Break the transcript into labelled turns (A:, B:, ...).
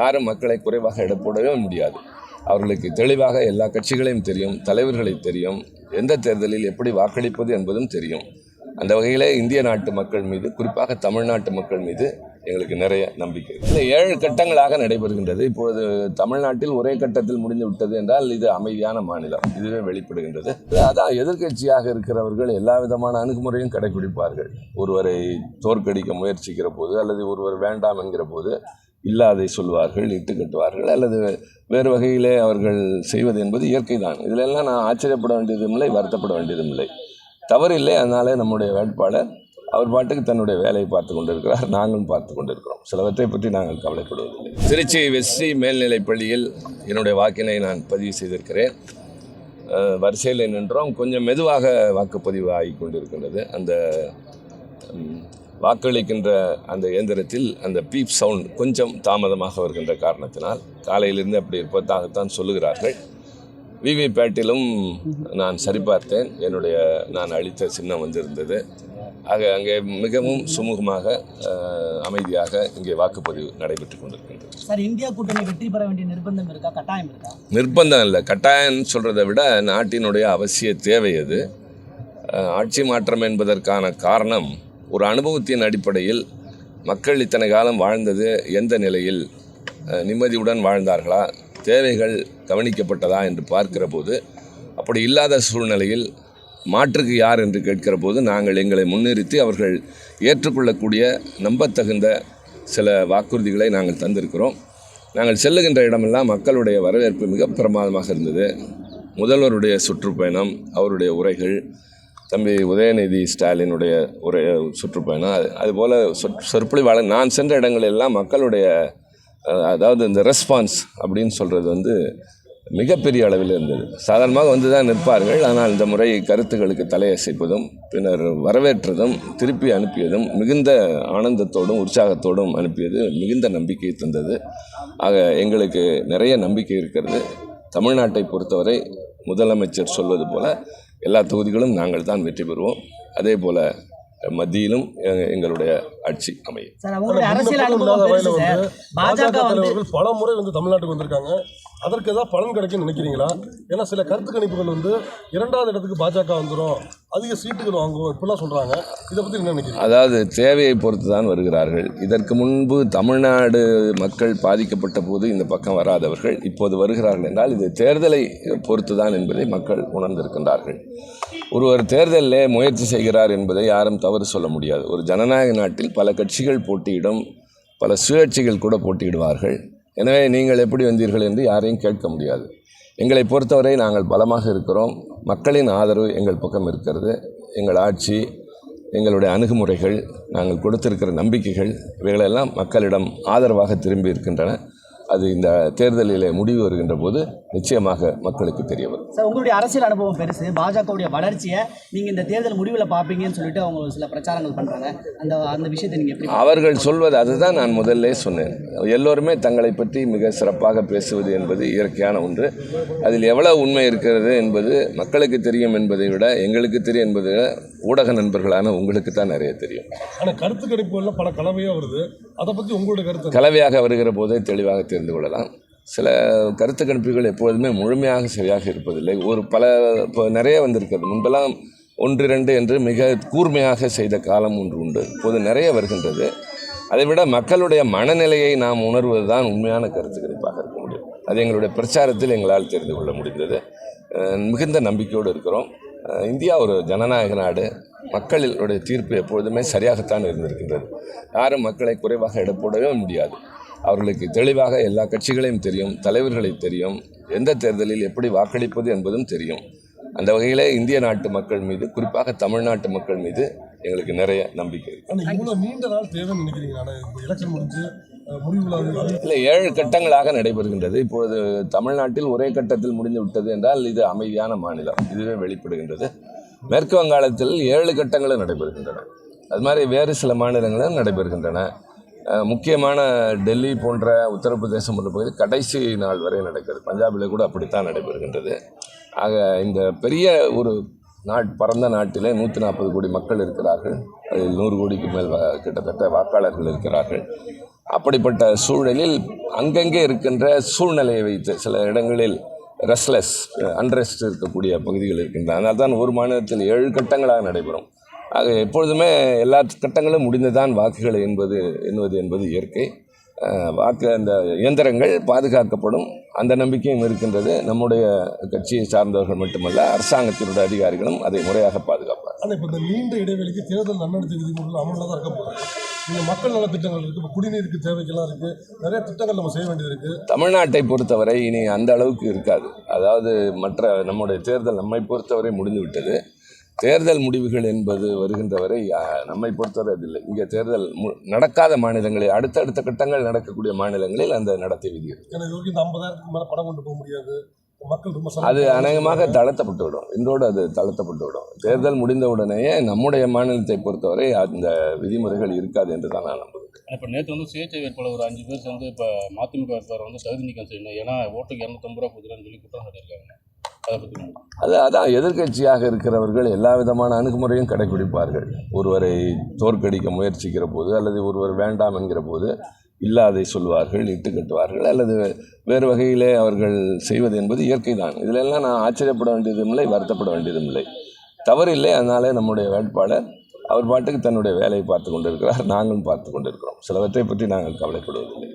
A: யாரும் மக்களை குறைவாக எடை போடவே முடியாது. அவர்களுக்கு தெளிவாக எல்லா கட்சிகளையும் தெரியும், தலைவர்களை தெரியும், எந்த தேர்தலில் எப்படி வாக்களிப்பது என்பதும் தெரியும். அந்த வகையில் இந்திய நாட்டு மக்கள் மீது, குறிப்பாக தமிழ்நாட்டு மக்கள் மீது எங்களுக்கு நிறைய நம்பிக்கை. இந்த 7 கட்டங்களாக நடைபெறுகின்றது. இப்பொழுது தமிழ்நாட்டில் ஒரே கட்டத்தில் முடிந்து விட்டது என்றால் இது அமைதியான மாநிலம், இதுவே வெளிப்படுகின்றது. அதான் எதிர்க்கட்சியாக இருக்கிறவர்கள் எல்லா விதமான அணுகுமுறையும் கடைபிடிப்பார்கள். ஒருவரை தோற்கடிக்க முயற்சிக்கிற போது அல்லது ஒருவர் வேண்டாம் என்கிற போது இல்லாதை சொல்வார்கள், இட்டு கட்டுவார்கள், அல்லது வேறு வகையிலே அவர்கள் செய்வது என்பது இயற்கை தான். இதிலெல்லாம் நான் ஆச்சரியப்பட வேண்டியதும் இல்லை, வருத்தப்பட வேண்டியதும் இல்லை. தவறில்லை. அதனாலே நம்முடைய வேட்பாளர் அவர் பாட்டுக்கு தன்னுடைய வேலையை பார்த்து கொண்டிருக்கிறார், நாங்களும் பார்த்து கொண்டிருக்கிறோம். சிலவற்றை பற்றி நாங்கள் கவலைப்படுவதில்லை. திருச்சி வெஸ்ட்ரி மேல்நிலைப் பள்ளியில் என்னுடைய வாக்கினை நான் பதிவு செய்திருக்கிறேன். வரிசையில் நின்றோம். கொஞ்சம் மெதுவாக வாக்குப்பதிவு ஆகி கொண்டிருக்கின்றது. அந்த வாக்களிக்கின்ற அந்த இயந்திரத்தில் அந்த பீப் சவுண்ட் கொஞ்சம் தாமதமாக வருகின்ற காரணத்தினால் காலையிலிருந்து அப்படி இருப்பதாகத்தான் சொல்லுகிறார்கள். விவிபேட்டிலும் நான் சரிபார்த்தேன். நான் அளித்த சின்னம் வந்திருந்தது. அங்கே மிகவும் சுமூகமாக அமைதியாக இங்கே வாக்குப்பதிவு நடைபெற்று கொண்டிருக்கின்றது.
B: சார், இந்தியா கூட்டணி வெற்றி பெற வேண்டிய நிர்பந்தம் இருக்கா, கட்டாயம் இருக்கா?
A: நிர்பந்தம் இல்லை, கட்டாயம் சொல்கிறத விட நாட்டினுடைய அவசிய தேவை அது. ஆட்சி மாற்றம் என்பதற்கான காரணம் ஒரு அனுபவத்தின் அடிப்படையில் மக்கள் இத்தனை காலம் வாழ்ந்தது எந்த நிலையில், நிம்மதியுடன் வாழ்ந்தார்களா, தேவைகள் கவனிக்கப்பட்டதா என்று பார்க்கிற போது, அப்படி இல்லாத சூழ்நிலையில் மாற்றுக்கு யார் என்று கேட்கிற போது நாங்கள் எங்களை முன்னிறுத்தி அவர்கள் ஏற்றுக்கொள்ளக்கூடிய நம்பத்தகுந்த சில வாக்குறுதிகளை நாங்கள் தந்திருக்கிறோம். நாங்கள் செல்லுகின்ற இடமெல்லாம் மக்களுடைய வரவேற்பு மிக பிரமாதமாக இருந்தது. முதல்வருடைய சுற்றுப்பயணம், அவருடைய உரைகள், தம்பி உதயநிதி ஸ்டாலினுடைய சுற்றுப்பயணம், அதுபோல் சொற்பொழிவாளர், நான் சென்ற இடங்களெல்லாம் மக்களுடைய அதாவது இந்த ரெஸ்பான்ஸ் அப்படின்னு சொல்கிறது மிகப்பெரிய அளவில் இருந்தது. சாதாரணமாக தான் நிற்பார்கள். ஆனால் இந்த முறை கருத்துக்களுக்கு தலையசைப்பதும் பின்னர் வரவேற்றதும் திருப்பி அனுப்பியதும் மிகுந்த ஆனந்தத்தோடும் உற்சாகத்தோடும் அனுப்பியது மிகுந்த நம்பிக்கை தந்தது. ஆக எங்களுக்கு நிறைய நம்பிக்கை இருக்கிறது. தமிழ்நாட்டை பொறுத்தவரை முதலமைச்சர் சொல்வது போல எல்லா தொகுதிகளும் நாங்கள் தான் வெற்றி பெறுவோம். அதே போல் மத்தியிலும் எங்களுடைய ஆட்சி அமையும்.
C: பாஜக தலைவர்கள் பல முறை தமிழ்நாட்டுக்கு வந்திருக்காங்க. அதற்கு ஏதாவது பலன் கிடைக்கும்னு நினைக்கிறீங்களா? ஏன்னா சில கருத்து கணிப்புகள் 2வது இடத்துக்கு பாஜக வந்துடும், அதிக சீட்டுகள் வாங்குவோம் இப்படிலாம் சொல்கிறாங்க. இதை பற்றி என்ன நினைக்கிறீங்க?
A: அதாவது தேவையை பொறுத்து தான் வருகிறார்கள். இதற்கு முன்பு தமிழ்நாடு மக்கள் பாதிக்கப்பட்ட போது இந்த பக்கம் வராதவர்கள் இப்போது வருகிறார்கள் என்றால் இது தேர்தலை பொறுத்து தான் என்பதை மக்கள் உணர்ந்திருக்கின்றார்கள். ஒருவர் தேர்தலில் முயற்சி செய்கிறார் என்பதை யாரும் தவறு சொல்ல முடியாது. ஒரு ஜனநாயக நாட்டில் பல கட்சிகள் போட்டியிடும், பல சுயேட்சைகள் கூட போட்டியிடுவார்கள். எனவே நீங்கள் எப்படி வந்தீர்கள் என்று யாரையும் கேட்க முடியாது. எங்களை பொறுத்தவரை நாங்கள் பலமாக இருக்கிறோம். மக்களின் ஆதரவு எங்கள் பக்கம் இருக்கிறது. எங்கள் ஆட்சி, எங்களுடைய அணுகுமுறைகள், நாங்கள் கொடுத்திருக்கிற நம்பிக்கைகள், இவைகளெல்லாம் மக்களிடம் ஆதரவாக திரும்பி இருக்கின்றன. அது இந்த தேர்தலில் முடிவு வருகின்ற போது நிச்சயமாக மக்களுக்கு தெரிய வரும்.
B: சார், உங்களுடைய அரசியல் அனுபவம் பெருசு. பாஜகவுடைய வளர்ச்சியை நீங்கள் இந்த தேர்தல் முடிவில் பார்ப்பீங்கன்னு சொல்லிட்டு அவங்க சில பிரச்சாரங்கள் பண்ணுறாங்க. அந்த விஷயத்தை நீங்கள் எப்படி?
A: அவர்கள் சொல்வது அதுதான் நான் முதல்ல சொன்னேன். எல்லோருமே தங்களை பற்றி மிக சிறப்பாக பேசுவது என்பது இயற்கையான ஒன்று. அதில் எவ்வளவு உண்மை இருக்கிறது என்பது மக்களுக்கு தெரியும் என்பதை விட எங்களுக்கு தெரியும் என்பதை விட ஊடக நண்பர்களான உங்களுக்கு தான் நிறைய தெரியும்.
C: ஆனால் கருத்து கணிப்புகளில் பல கலவையாக வருது. அதை பற்றி உங்களுடைய கருத்து?
A: கலவையாக வருகிற போதே தெளிவாக தெரிந்து கொள்ளலாம். சில கருத்து கணிப்புகள் எப்பொழுதுமே முழுமையாக சரியாக இருப்பதில்லை. இப்போ நிறைய வந்திருக்கிறது. முன்பெல்லாம் 1, 2 என்று மிக கூர்மையாக செய்த காலம் ஒன்று உண்டு. இப்போது நிறைய வருகின்றது. அதைவிட மக்களுடைய மனநிலையை நாம் உணர்வது தான் உண்மையான கருத்து கணிப்பாக இருக்க முடியும். அது எங்களுடைய பிரச்சாரத்தில் எங்களால் தெரிந்து கொள்ள முடிந்தது. மிகுந்த நம்பிக்கையோடு இருக்கிறோம். இந்தியா ஒரு ஜனநாயக நாடு. மக்களுடைய தீர்ப்பு எப்பொழுதுமே சரியாகத்தான் இருந்திருக்கின்றது. யாரும் மக்களை குறைவாக எடை போடவே முடியாது. அவர்களுக்கு தெளிவாக எல்லா கட்சிகளையும் தெரியும், தலைவர்களை தெரியும், எந்த தேர்தலில் எப்படி வாக்களிப்பது என்பதும் தெரியும். அந்த வகையில் இந்திய நாட்டு மக்கள் மீது, குறிப்பாக தமிழ்நாட்டு மக்கள் மீது எங்களுக்கு நிறைய நம்பிக்கை இருக்குது.
C: நீண்ட நாள் தேவை நினைக்கிறீங்க? எலெக்ஷன் முடிஞ்சு
A: இல்லை, 7 கட்டங்களாக நடைபெறுகின்றது. இப்பொழுது தமிழ்நாட்டில் ஒரே கட்டத்தில் முடிந்து விட்டது என்றால் இது அமைதியான மாநிலம், இதுவே வெளிப்படுகின்றது. மேற்கு வங்காளத்தில் 7 கட்டங்களும் நடைபெறுகின்றன. அது மாதிரி வேறு சில மாநிலங்களும் நடைபெறுகின்றன. முக்கியமான டெல்லி போன்ற உத்தரப்பிரதேசம் போன்ற பகுதி கடைசி நாள் வரை நடக்கிறது. பஞ்சாபில் கூட அப்படித்தான் நடைபெறுகின்றது. ஆக இந்த பெரிய ஒரு பரந்த நாட்டிலே 140 கோடி மக்கள் இருக்கிறார்கள். அதில் 100 கோடிக்கு மேல் கிட்டத்தட்ட வாக்காளர்கள் இருக்கிறார்கள். அப்படிப்பட்ட சூழலில் அங்கங்கே இருக்கின்ற சூழ்நிலையை வைத்து சில இடங்களில் ரெஸ்ட்லெஸ் அன்ரெஸ்ட் இருக்கக்கூடிய பகுதிகள் இருக்கின்றன. அதனால் தான் ஒரு மாநிலத்தில் 7 கட்டங்களாக நடைபெறும். ஆக எப்பொழுதுமே எல்லா கட்டங்களும் முடிந்துதான் வாக்குகளை என்பது இயற்கை. அந்த இயந்திரங்கள் பாதுகாக்கப்படும், அந்த நம்பிக்கையும் இருக்கின்றது. நம்முடைய கட்சியை சார்ந்தவர்கள் மட்டுமல்ல, அரசாங்கத்தினுடைய அதிகாரிகளும் அதை முறையாக பாதுகாப்பார்.
C: ஆனால் இப்போ இந்த நீண்ட இடைவெளிக்கு தேர்தல் நன்னடத்தை விதிமுறைகள் அமலில் தான் இருக்க போகுது. நீங்கள் மக்கள் நல திட்டங்கள் இருக்குது, இப்போ குடிநீருக்கு தேவைக்கெல்லாம் இருக்குது, நிறைய திட்டங்கள் நம்ம செய்ய வேண்டியது இருக்குது.
A: தமிழ்நாட்டை பொறுத்தவரை இனி அந்த அளவுக்கு இருக்காது. அதாவது நம்முடைய தேர்தல் நம்மை பொறுத்தவரை முடிந்து விட்டது. தேர்தல் முடிவுகள் என்பது வருகின்ற வரை நம்மை பொறுத்தவரை அதில்லை. இங்கே தேர்தல் நடக்காத மாநிலங்களில், அடுத்தடுத்த கட்டங்கள் நடக்கக்கூடிய மாநிலங்களில் அந்த நடத்தை விதி இருக்கு.
C: எனக்கு இது வரைக்கும் இந்த 50,000 மேலே பணம் கொண்டு போக முடியாது, மக்கள் ரொம்ப
A: அது அநேகமாக தளர்த்தப்பட்டு விடும். இன்றோடு அது தளர்த்தப்பட்டு விடும். தேர்தல் முடிந்த உடனேயே நம்முடைய மாநிலத்தை பொறுத்தவரை அந்த விதிமுறைகள் இருக்காது என்று தான் நான் நம்புகிறேன்.
D: இப்போ நேற்று வந்து சுயேட்சை வேட்பாளர் ஒரு 5 பேர் சேர்ந்து இப்போ மதிமுக வேட்பாளர் வந்து தகுதி நீக்கம் செய்யணும், ஏன்னா ஓட்டுக்கு 250 ரூபா கொடுக்குறேன்னு சொல்லி குற்றம் சாட்டியிருக்காங்க. அதை பற்றி
A: அதான் எதிர்க்கட்சியாக இருக்கிறவர்கள் எல்லா விதமான அணுகுமுறையும் கடைபிடிப்பார்கள். ஒருவரை தோற்கடிக்க முயற்சிக்கிற போது அல்லது ஒருவர் வேண்டாம் என்கிற போது இல்லாதை சொல்வார்கள், இட்டு கட்டுவார்கள், அல்லது வேறு வகையிலே அவர்கள் செய்வது என்பது இயற்கை தான். இதிலெல்லாம் நான் ஆச்சரியப்பட வேண்டியதும் இல்லை, வருத்தப்பட வேண்டியதும் இல்லை. தவறில்லை. அதனாலே நம்முடைய வேட்பாளர் அவர் பாட்டுக்கு தன்னுடைய வேலையை பார்த்து கொண்டிருக்கிறார், நாங்களும் பார்த்து கொண்டிருக்கிறோம். சிலவற்றை பற்றி நாங்கள் கவலைப்படுவதில்லை.